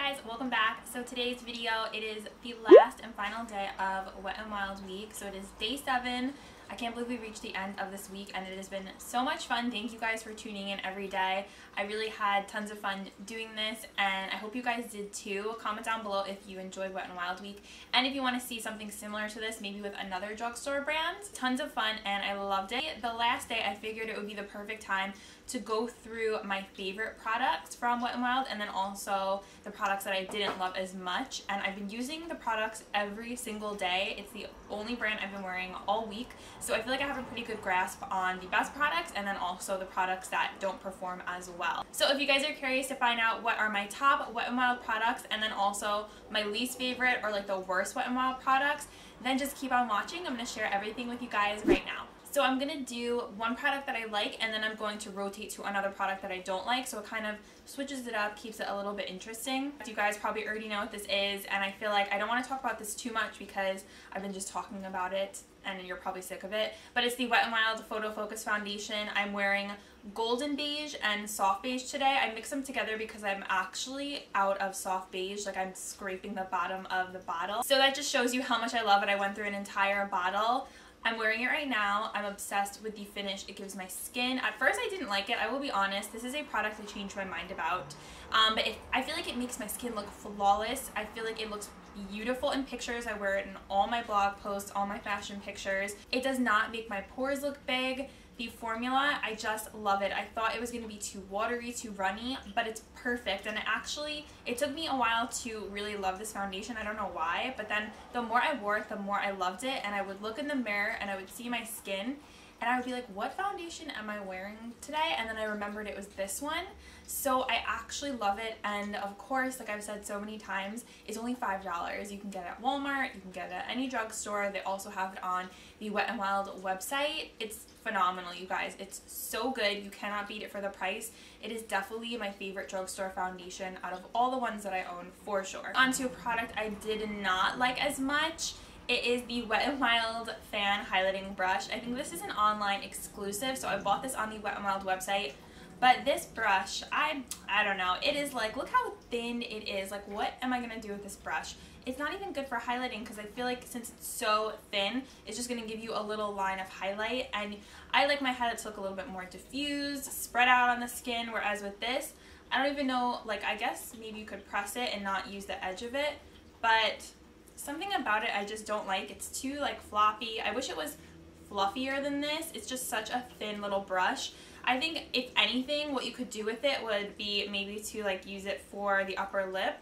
guys, welcome back. So today's video, it is the last and final day of Wet n Wild week. So it is day 7. I can't believe we reached the end of this week and it has been so much fun. Thank you guys for tuning in every day. I really had tons of fun doing this and I hope you guys did too. Comment down below if you enjoyed Wet n Wild week and if you want to see something similar to this, maybe with another drugstore brand. Tons of fun and I loved it. The last day I figured it would be the perfect time to go through my favorite products from Wet n Wild and then also the products that I didn't love as much. And I've been using the products every single day. It's the only brand I've been wearing all week. So I feel like I have a pretty good grasp on the best products and then also the products that don't perform as well. So if you guys are curious to find out what are my top Wet n Wild products and then also my least favorite or like the worst Wet n Wild products, then just keep on watching. I'm going to share everything with you guys right now. So I'm going to do one product that I like and then I'm going to rotate to another product that I don't like, so it kind of switches it up, keeps it a little bit interesting. You guys probably already know what this is and I feel like I don't want to talk about this too much because I've been just talking about it and you're probably sick of it. But it's the Wet n Wild Photo Focus Foundation. I'm wearing golden beige and soft beige today. I mix them together because I'm actually out of soft beige, like I'm scraping the bottom of the bottle. So that just shows you how much I love it. I went through an entire bottle. I'm wearing it right now. I'm obsessed with the finish it gives my skin. At first I didn't like it, I will be honest. This is a product I changed my mind about. But I feel like it makes my skin look flawless. I feel like it looks beautiful in pictures. I wear it in all my blog posts, all my fashion pictures. It does not make my pores look big. The formula, I just love it. I thought it was going to be too watery, too runny, but it's perfect. And it took me a while to really love this foundation. I don't know why, but then the more I wore it, the more I loved it. And I would look in the mirror and I would see my skin and I would be like, what foundation am I wearing today? And then I remembered it was this one. So I actually love it. And of course, like I've said so many times, it's only $5. You can get it at Walmart, you can get it at any drugstore. They also have it on the Wet n Wild website. It's phenomenal, you guys. It's so good. You cannot beat it for the price. It is definitely my favorite drugstore foundation out of all the ones that I own for sure. Onto a product I did not like as much. It is the Wet n Wild Fan Highlighting Brush. I think this is an online exclusive, so I bought this on the Wet n Wild website. But this brush, I don't know. It is like, look how thin it is. Like, what am I going to do with this brush? It's not even good for highlighting because I feel like since it's so thin, it's just going to give you a little line of highlight. And I like my highlights to look a little bit more diffused, spread out on the skin, whereas with this, I don't even know, like, I guess maybe you could press it and not use the edge of it. But something about it I just don't like. It's too, like, floppy. I wish it was fluffier than this. It's just such a thin little brush. I think if anything, what you could do with it would be maybe to like use it for the upper lip,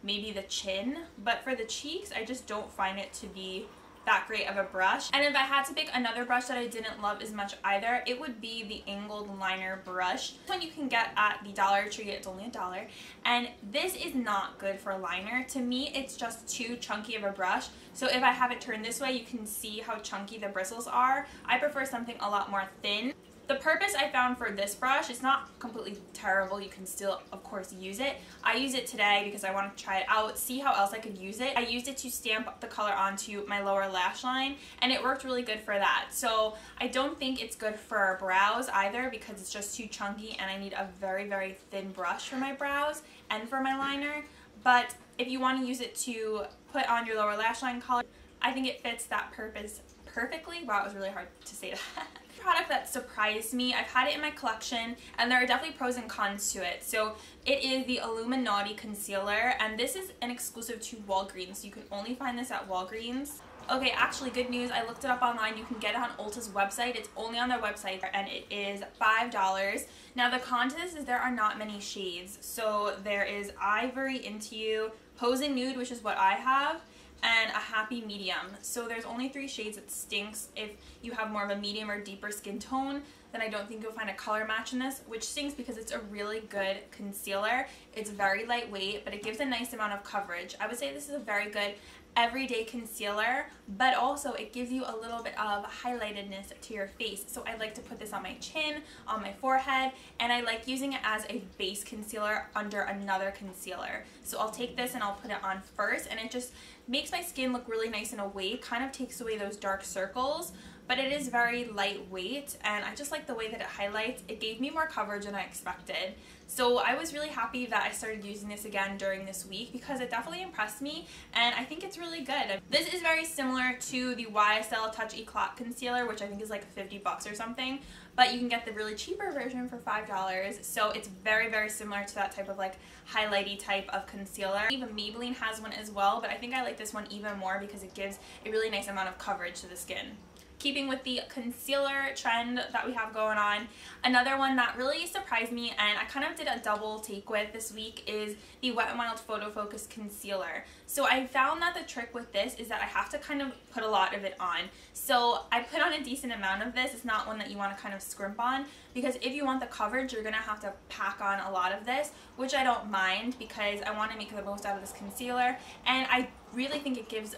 maybe the chin, but for the cheeks, I just don't find it to be that great of a brush. And if I had to pick another brush that I didn't love as much either, it would be the angled liner brush. This one you can get at the Dollar Tree. It's only $1. And this is not good for liner. To me, it's just too chunky of a brush. So if I have it turned this way, you can see how chunky the bristles are. I prefer something a lot more thin. The purpose I found for this brush, it's not completely terrible. You can still, of course, use it. I use it today because I want to try it out, see how else I could use it. I used it to stamp the color onto my lower lash line, and it worked really good for that. So I don't think it's good for brows either because it's just too chunky and I need a very, very thin brush for my brows and for my liner. But if you want to use it to put on your lower lash line color, I think it fits that purpose perfectly. Wow, it was really hard to say that. Product that surprised me. I've had it in my collection and there are definitely pros and cons to it. So it is the Illuminati concealer and this is an exclusive to Walgreens. You can only find this at Walgreens. Okay, actually good news. I looked it up online. You can get it on Ulta's website. It's only on their website and it is $5. Now the con to this is there are not many shades. So there is Ivory Into You, Posing Nude, which is what I have, and a happy medium. So there's only 3 shades. It stinks. If you have more of a medium or deeper skin tone, then I don't think you'll find a color match in this, which stinks because it's a really good concealer. It's very lightweight, but it gives a nice amount of coverage. I would say this is a very good everyday concealer, but also it gives you a little bit of highlightedness to your face. So I like to put this on my chin, on my forehead, and I like using it as a base concealer under another concealer. So I'll take this and I'll put it on first, and it just makes my skin look really nice and awake, kind of takes away those dark circles, but it is very lightweight, and I just like the way that it highlights. It gave me more coverage than I expected. So I was really happy that I started using this again during this week because it definitely impressed me, and I think it's really good. This is very similar to the YSL Touch Eclat Concealer, which I think is like 50 bucks or something, but you can get the really cheaper version for $5. So it's very, very similar to that type of like highlighty type of concealer. Even Maybelline has one as well, but I think I like this one even more because it gives a really nice amount of coverage to the skin. Keeping with the concealer trend that we have going on, another one that really surprised me and I kind of did a double take with this week is the Wet n Wild Photo Focus Concealer. So I found that the trick with this is that I have to kind of put a lot of it on. So I put on a decent amount of this. It's not one that you want to kind of scrimp on, because if you want the coverage, you're going to have to pack on a lot of this, which I don't mind because I want to make the most out of this concealer, and I really think it gives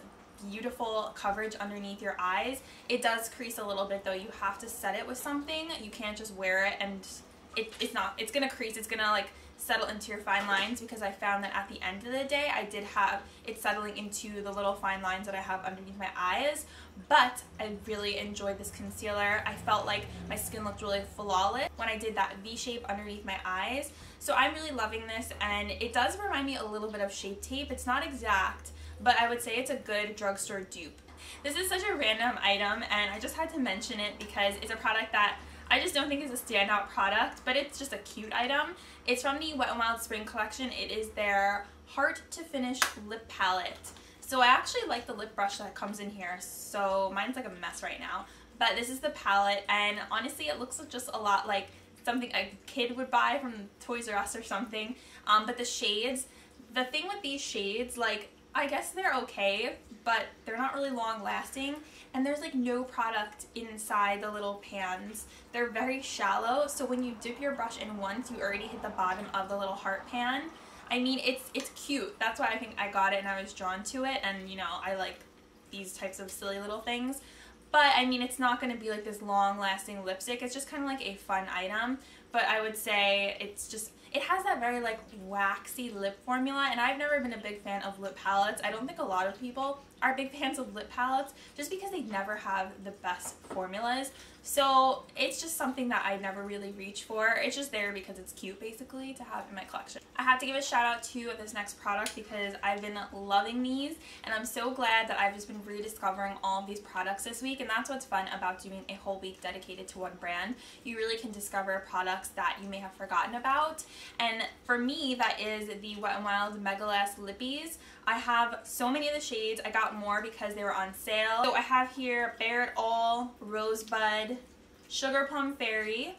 beautiful coverage underneath your eyes. It does crease a little bit though. You have to set it with something. You can't just wear it and it's gonna crease. It's gonna like settle into your fine lines, because I found that at the end of the day I did have it settling into the little fine lines that I have underneath my eyes. But I really enjoyed this concealer. I felt like my skin looked really flawless when I did that V shape underneath my eyes. So I'm really loving this, and it does remind me a little bit of Shape Tape. It's not exact, but I would say it's a good drugstore dupe. This is such a random item, and I just had to mention it because it's a product that I just don't think is a standout product, but it's just a cute item. It's from the Wet n Wild Spring Collection. It is their Heart to Finish Lip Palette. So I actually like the lip brush that comes in here, so mine's like a mess right now. But this is the palette, and honestly it looks just a lot like something a kid would buy from Toys R Us or something. But the shades, the thing with these shades, like, I guess they're okay, but they're not really long lasting, and there's like no product inside the little pans. They're very shallow, so when you dip your brush in once, you already hit the bottom of the little heart pan. I mean, it's cute. That's why I think I got it and I was drawn to it, and you know, I like these types of silly little things. But I mean, it's not going to be like this long lasting lipstick. It's just kind of like a fun item, but I would say it's just, it has that very like waxy lip formula, and I've never been a big fan of lip palettes. I don't think a lot of people are big fans of lip palettes just because they never have the best formulas. So it's just something that I never really reach for. It's just there because it's cute basically to have in my collection. I have to give a shout out to this next product because I've been loving these, and I'm so glad that I've just been rediscovering all of these products this week, and that's what's fun about doing a whole week dedicated to one brand. You really can discover products that you may have forgotten about, and for me that is the Wet n Wild Megaless Lippies. I have so many of the shades. I got more because they were on sale. So I have here Bare It All, Rosebud, Sugar Plum Fairy,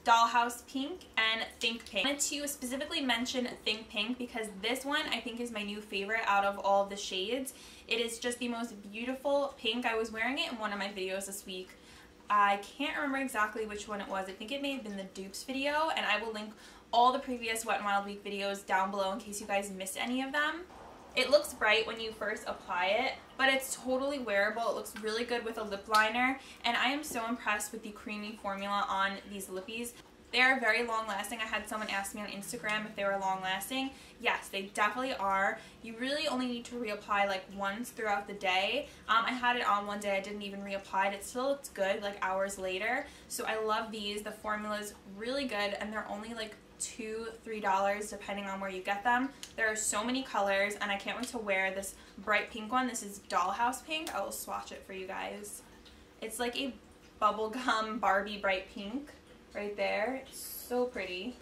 Dollhouse Pink, and Think Pink. I wanted to specifically mention Think Pink because this one I think is my new favorite out of all of the shades. It is just the most beautiful pink. I was wearing it in one of my videos this week. I can't remember exactly which one it was. I think it may have been the dupes video, and I will link all the previous Wet n Wild Week videos down below in case you guys missed any of them. It looks bright when you first apply it, but it's totally wearable. It looks really good with a lip liner, and I am so impressed with the creamy formula on these lippies. They are very long lasting. I had someone ask me on Instagram if they were long lasting. Yes, they definitely are. You really only need to reapply like once throughout the day. I had it on one day. I didn't even reapply it. It still looks good like hours later. So I love these. The formula is really good, and they're only like $2–3 depending on where you get them. There are so many colors, and I can't wait to wear this bright pink one. This is Dollhouse Pink. I will swatch it for you guys. It's like a bubblegum Barbie bright pink right there. It's so pretty.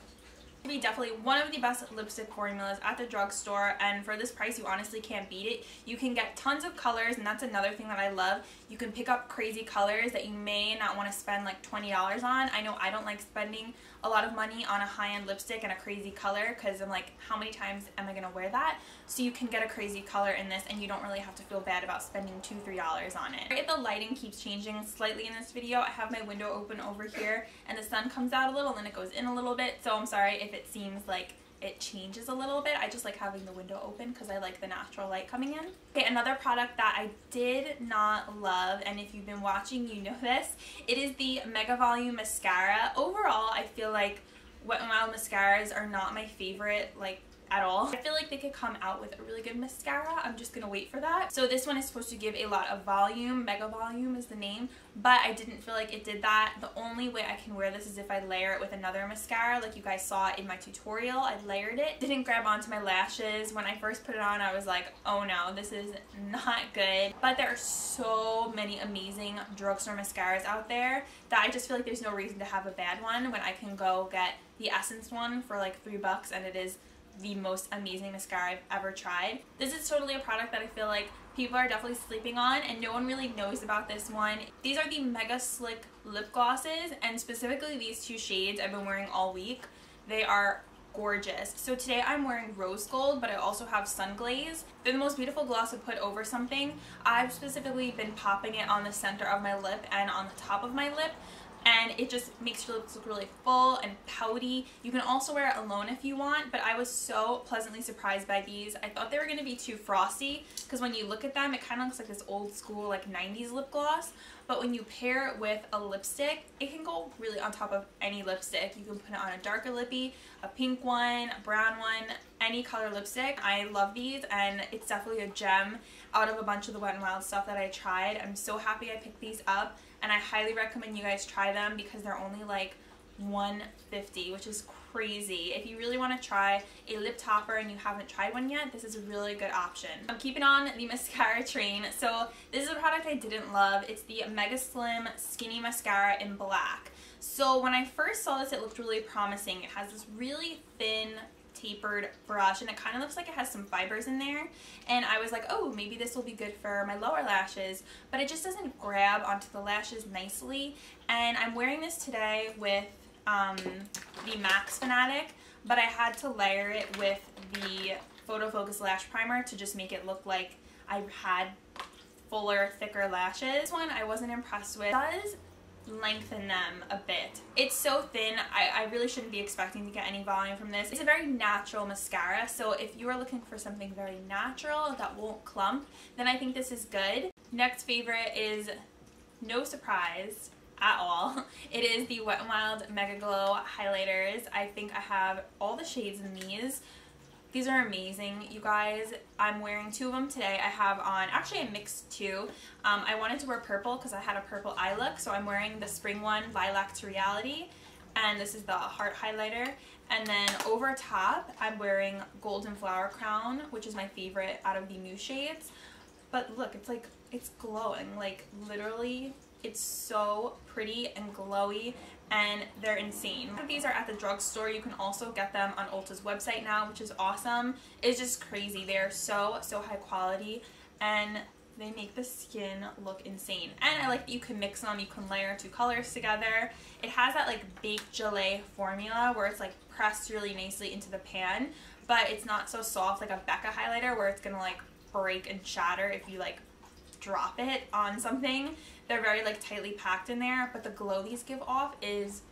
Be definitely one of the best lipstick formulas at the drugstore, and for this price you honestly can't beat it. You can get tons of colors, and that's another thing that I love. You can pick up crazy colors that you may not want to spend like $20 on. I know I don't like spending a lot of money on a high-end lipstick and a crazy color because I'm like, how many times am I going to wear that? So you can get a crazy color in this, and you don't really have to feel bad about spending $2–3 on it. If the lighting keeps changing slightly in this video, I have my window open over here, and the sun comes out a little and then it goes in a little bit, so I'm sorry if it seems like it changes a little bit. I just like having the window open because I like the natural light coming in. Okay, another product that I did not love, and if you've been watching you know this, it is the Mega Volume Mascara. Overall, I feel like Wet n Wild mascaras are not my favorite like at all. I feel like they could come out with a really good mascara. I'm just gonna wait for that. So this one is supposed to give a lot of volume. Mega Volume is the name, but I didn't feel like it did that. The only way I can wear this is if I layer it with another mascara, like you guys saw in my tutorial. I layered it. Didn't grab onto my lashes. When I first put it on, I was like, oh no, this is not good. But there are so many amazing drugstore mascaras out there that I just feel like there's no reason to have a bad one when I can go get the Essence one for like $3 and it is the most amazing mascara I've ever tried. This is totally a product that I feel like people are definitely sleeping on and no one really knows about this one. These are the Mega Slick lip glosses, and specifically these two shades I've been wearing all week. They are gorgeous. So today I'm wearing Rose Gold, but I also have Sun Glaze. They're the most beautiful gloss to put over something. I've specifically been popping it on the center of my lip and on the top of my lip, and it just makes your lips look really full and pouty. You can also wear it alone if you want, but I was so pleasantly surprised by these. I thought they were going to be too frosty because when you look at them, it kind of looks like this old school like 90s lip gloss, but when you pair it with a lipstick, it can go really on top of any lipstick. You can put it on a darker lippy, a pink one, a brown one, any color lipstick. I love these, and it's definitely a gem out of a bunch of the Wet n Wild stuff that I tried. I'm so happy I picked these up, and I highly recommend you guys try them because they're only like $1.50, which is crazy. If you really want to try a lip topper and you haven't tried one yet, this is a really good option. I'm keeping on the mascara train. So this is a product I didn't love. It's the Mega Slim Skinny Mascara in black. So when I first saw this, it looked really promising. It has this really thin tapered brush and it kind of looks like it has some fibers in there, and I was like, oh, maybe this will be good for my lower lashes, but it just doesn't grab onto the lashes nicely. And I'm wearing this today with the Max Fanatic, but I had to layer it with the Photo Focus Lash Primer to just make it look like I had fuller, thicker lashes. This one I wasn't impressed with. It does lengthen them a bit. It's so thin, I really shouldn't be expecting to get any volume from this. It's a very natural mascara, so if you are looking for something very natural that won't clump, then I think this is good. Next favorite is, no surprise at all, it is the Wet n Wild Mega Glow highlighters. I think I have all the shades in these. These are amazing, you guys. I'm wearing two of them today. I have on, actually I mixed two. I wanted to wear purple because I had a purple eye look, so I'm wearing the spring one, Lilac to Reality, and this is the heart highlighter. And then over top, I'm wearing Golden Flower Crown, which is my favorite out of the new shades. But look, it's like, it's glowing, like literally, it's so pretty and glowy, and they're insane. These are at the drugstore. You can also get them on Ulta's website now, which is awesome. It's just crazy. They are so high quality, and they make the skin look insane. And I like that you can mix them. You can layer two colors together. It has that like baked gelée formula where it's like pressed really nicely into the pan, but it's not so soft like a Becca highlighter where it's gonna like break and shatter if you like drop it on something. They're very like tightly packed in there, but the glow these give off is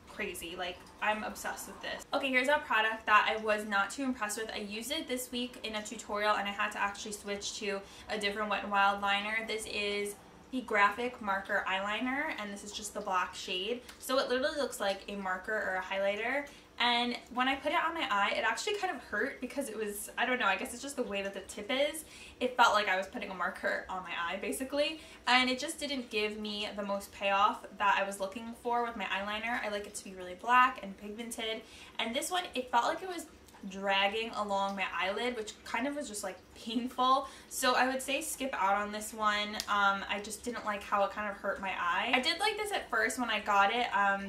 crazy. Like, I'm obsessed with this. Okay, here's a product that I was not too impressed with. I used it this week in a tutorial and I had to actually switch to a different Wet n Wild liner. This is the Graphic Marker Eyeliner, and this is just the black shade. So it literally looks like a marker or a highlighter. And when I put it on my eye, it actually kind of hurt because it was, I don't know, I guess it's just the way that the tip is. It felt like I was putting a marker on my eye, basically. And it just didn't give me the most payoff that I was looking for with my eyeliner. I like it to be really black and pigmented. And this one, it felt like it was dragging along my eyelid, which kind of was just like painful. So I would say skip out on this one. I just didn't like how it kind of hurt my eye. I did like this at first when I got it,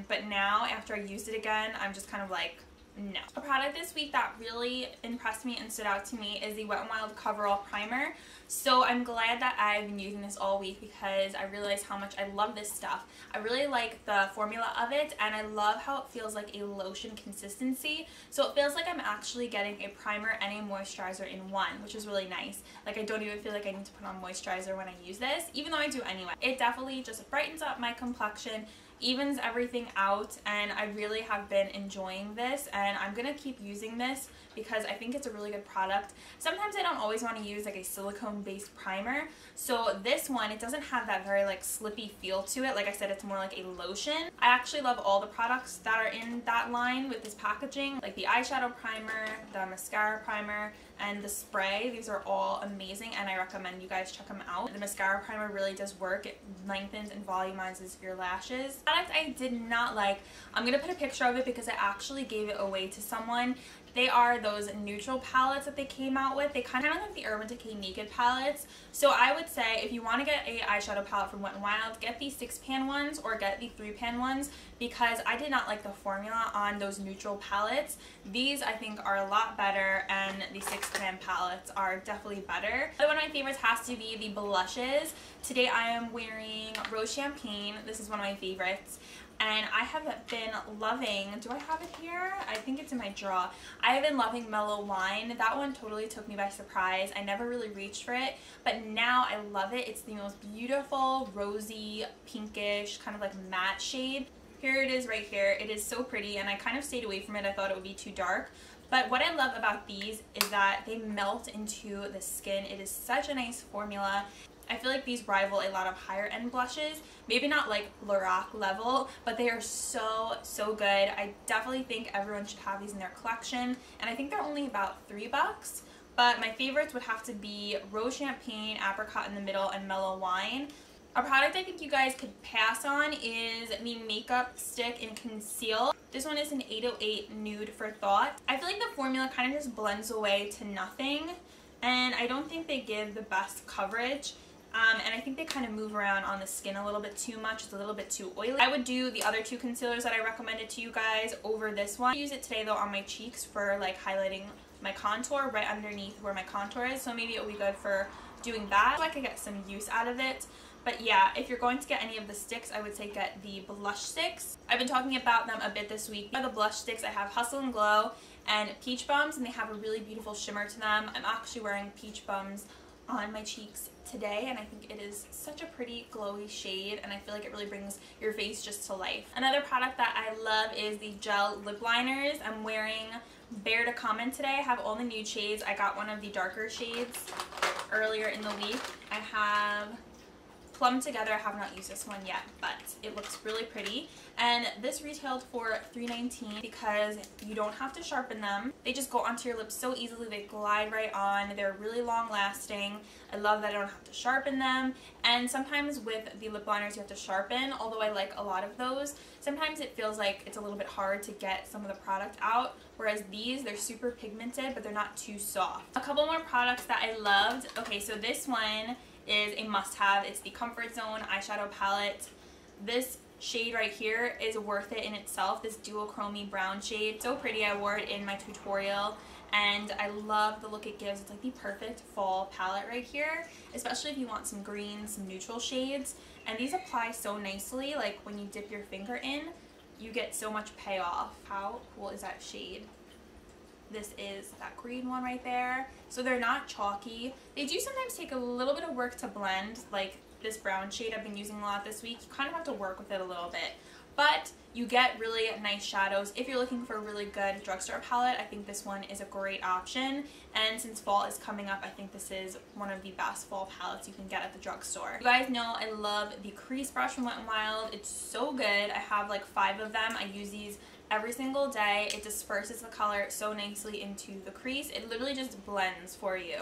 but now after I used it again, I'm just kind of like, no. A product this week that really impressed me and stood out to me is the Wet n Wild Coverall Primer. So I'm glad that I've been using this all week because I realized how much I love this stuff. I really like the formula of it, and I love how it feels like a lotion consistency. So it feels like I'm actually getting a primer and a moisturizer in one, which is really nice. Like, I don't even feel like I need to put on moisturizer when I use this, even though I do anyway. It definitely just brightens up my complexion, evens everything out, and I really have been enjoying this, and I'm gonna keep using this because I think it's a really good product. Sometimes I don't always want to use like a silicone based primer, so this one, it doesn't have that very like slippy feel to it. Like I said, it's more like a lotion. I actually love all the products that are in that line with this packaging, like the eyeshadow primer, the mascara primer, and the spray. These are all amazing and I recommend you guys check them out. The mascara primer really does work. It lengthens and volumizes your lashes. Product I did not like, I'm gonna put a picture of it because I actually gave it away to someone. They are those neutral palettes that they came out with. They kind of look like the Urban Decay Naked palettes. So I would say if you want to get a eyeshadow palette from Wet n Wild, get the 6-pan ones or get the 3-pan ones, because I did not like the formula on those neutral palettes. These I think are a lot better, and the 6-pan palettes are definitely better. One of my favorites has to be the blushes. Today I am wearing Rose Champagne. This is one of my favorites. And I have been loving, do I have it here? I think it's in my drawer. I have been loving Mellow Wine. That one totally took me by surprise. I never really reached for it, but now I love it. It's the most beautiful, rosy, pinkish, kind of like matte shade. Here it is right here. It is so pretty, and I kind of stayed away from it. I thought it would be too dark. But what I love about these is that they melt into the skin. It is such a nice formula. I feel like these rival a lot of higher end blushes. Maybe not like Lorac level, but they are so good. I definitely think everyone should have these in their collection, and I think they're only about $3. But my favorites would have to be Rose Champagne, Apricot in the middle, and Mellow Wine. A product I think you guys could pass on is the Makeup Stick in Conceal. This one is an 808 Nude for Thought. I feel like the formula kind of just blends away to nothing, and I don't think they give the best coverage. And I think they kind of move around on the skin a little bit too much. It's a little bit too oily. I would do the other two concealers that I recommended to you guys over this one. I use it today though on my cheeks for like highlighting my contour right underneath where my contour is. So maybe it will be good for doing that, so I could get some use out of it. But yeah, if you're going to get any of the sticks, I would say get the blush sticks. I've been talking about them a bit this week. For the blush sticks, I have Hustle and Glow and Peach Bums, and they have a really beautiful shimmer to them. I'm actually wearing Peach Bums on my cheeks today, and I think it is such a pretty glowy shade, and I feel like it really brings your face just to life. Another product that I love is the gel lip liners. I'm wearing Bare to Comment today. I have all the nude shades. I got one of the darker shades earlier in the week. I have Plum Together. I have not used this one yet, but it looks really pretty. And this retailed for $3.19 because you don't have to sharpen them. They just go onto your lips so easily. They glide right on. They're really long lasting. I love that I don't have to sharpen them. And sometimes with the lip liners you have to sharpen, although I like a lot of those. Sometimes it feels like it's a little bit hard to get some of the product out, whereas these, they're super pigmented, but they're not too soft. A couple more products that I loved. Okay, so this one is a must-have. It's the Comfort Zone eyeshadow palette. This shade right here is worth it in itself, this duochrome brown shade. So pretty. I wore it in my tutorial and I love the look it gives. It's like the perfect fall palette right here, especially if you want some greens, some neutral shades. And these apply so nicely, like when you dip your finger in, you get so much payoff. How cool is that shade? This is that green one right there. So they're not chalky. They do sometimes take a little bit of work to blend, like this brown shade I've been using a lot this week. You kind of have to work with it a little bit, but you get really nice shadows. If you're looking for a really good drugstore palette, I think this one is a great option. And since fall is coming up, I think this is one of the best fall palettes you can get at the drugstore. You guys know I love the crease brush from Wet n Wild. It's so good. I have like 5 of them. I use these every single day. It disperses the color so nicely into the crease. It literally just blends for you.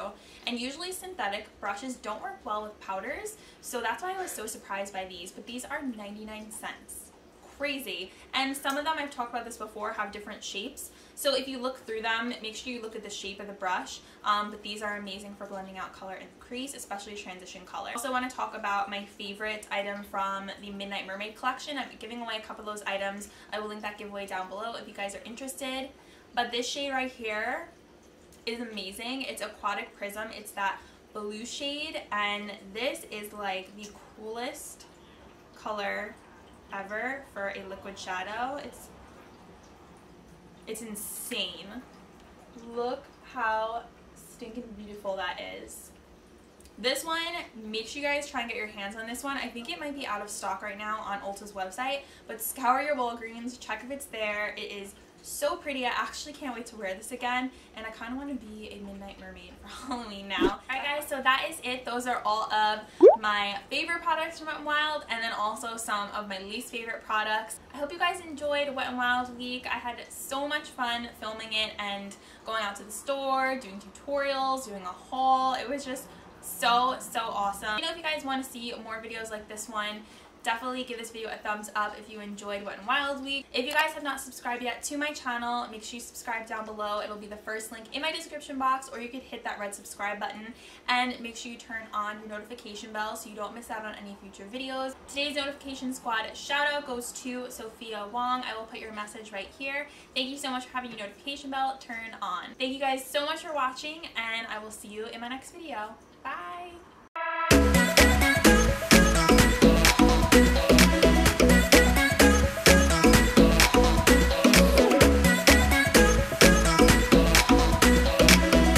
And usually synthetic brushes don't work well with powders, so that's why I was so surprised by these. But these are 99 cents. Crazy. And some of them, I've talked about this before, have different shapes. So if you look through them, make sure you look at the shape of the brush. But these are amazing for blending out color in the crease, especially transition color. I also want to talk about my favorite item from the Midnight Mermaid collection. I'm giving away a couple of those items. I will link that giveaway down below if you guys are interested. But this shade right here is amazing. It's Aquatic Prism. It's that blue shade, and this is like the coolest color ever for a liquid shadow. It's insane. Look how stinking beautiful that is. This one, make sure you guys try and get your hands on this one. I think it might be out of stock right now on Ulta's website, but scour your Walgreens, check if it's there. It is so pretty. I actually can't wait to wear this again, and I kind of want to be a midnight mermaid for Halloween now. Alright guys, so that is it. Those are all of my favorite products from Wet n Wild, and then also some of my least favorite products. I hope you guys enjoyed Wet n Wild week. I had so much fun filming it and going out to the store, doing tutorials, doing a haul. It was just so awesome. If you guys want to see more videos like this one, definitely give this video a thumbs up if you enjoyed Wet n Wild week. If you guys have not subscribed yet to my channel, make sure you subscribe down below. It'll be the first link in my description box, or you could hit that red subscribe button, and make sure you turn on your notification bell so you don't miss out on any future videos. Today's notification squad shout out goes to Sophia Wong. I will put your message right here. Thank you so much for having your notification bell turned on. Thank you guys so much for watching, and I will see you in my next video. Bye!